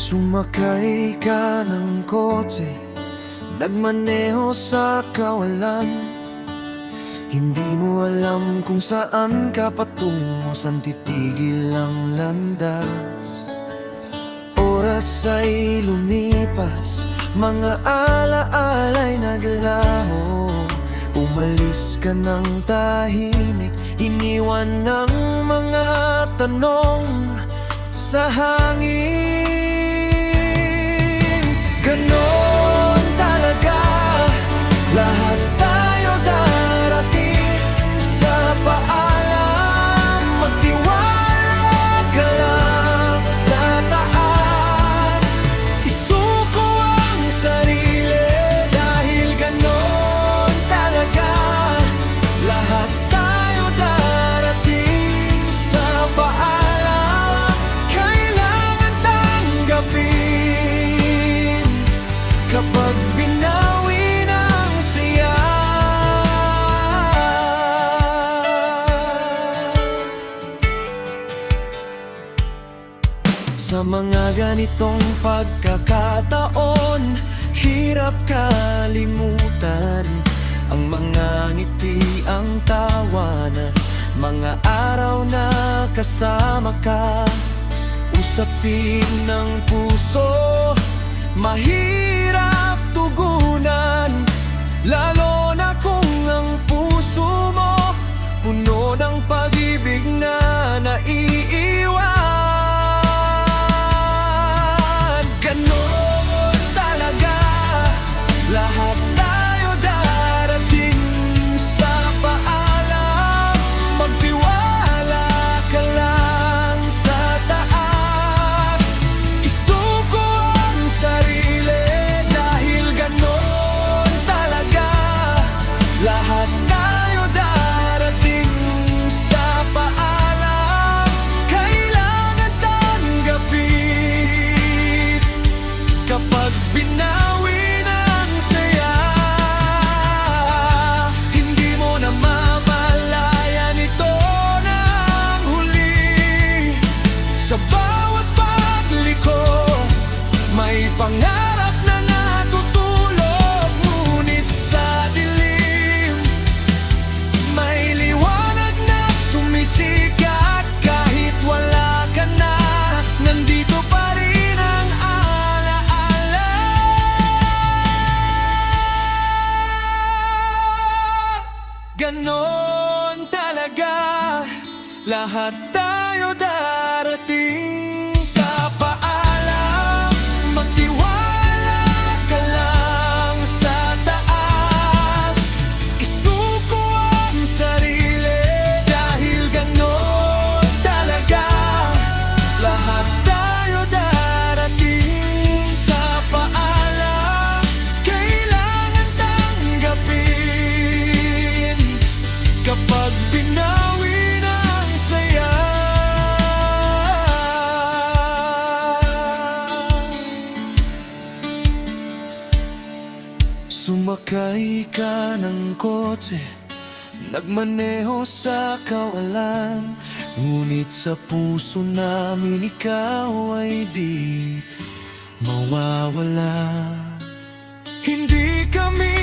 Sumakay ka ng kotse, nagmaneho sa kawalan. Hindi mo alam kung saan ka patungo, saan titigil ang landas. Oras ay lumipas, mga alaala'y naglaho. Umalis ka ng tahimik, iniwan ng mga tanong sa hangin. Ganon talaga, lahat tayo darating sa paalam. Magtiwala ka lang sa taas, isuko ang sarili dahil ganon talaga, lahat tayo darating sa paalam. Kailangan tanggapin kapag binawi ng siya. Sa mga ganitong pagkakataon, hirap kalimutan ang mga ngiti, ang tawanan, mga araw na kasama ka. Usapin ng puso, mahirap tugunan, lalo na kung ang puso mo puno ng pag-ibig na naiiwan. Ganon talaga, lahat tayo darating sa paalam. Magtiwala ka lang sa taas, isuko ang sarili dahil ganon talaga, lahat tayo darating sa paalam. Kailangan tanggapin kapag binawi ng saya. Hindi mo na mamalayan, ito na ang huli. Sa bawat pagliko, may pangarap na natutulog. Ngunit sa dilim, may liwanag na sumisikat. Kahit wala ka na, nandito pa rin ang alaala. Ganon talaga, lahat tayo darating sa paalam. Magtiwala ka lang sa taas, isuko ang sarili dahil ganon talaga, lahat tayo darating sa paalam. Kailangan tanggapin kapag binawi ng saya. Sumakay ka ng kotse, nagmaneho sa kawalan. Ngunit sa puso namin ikaw ay di mawawala. Hindi kami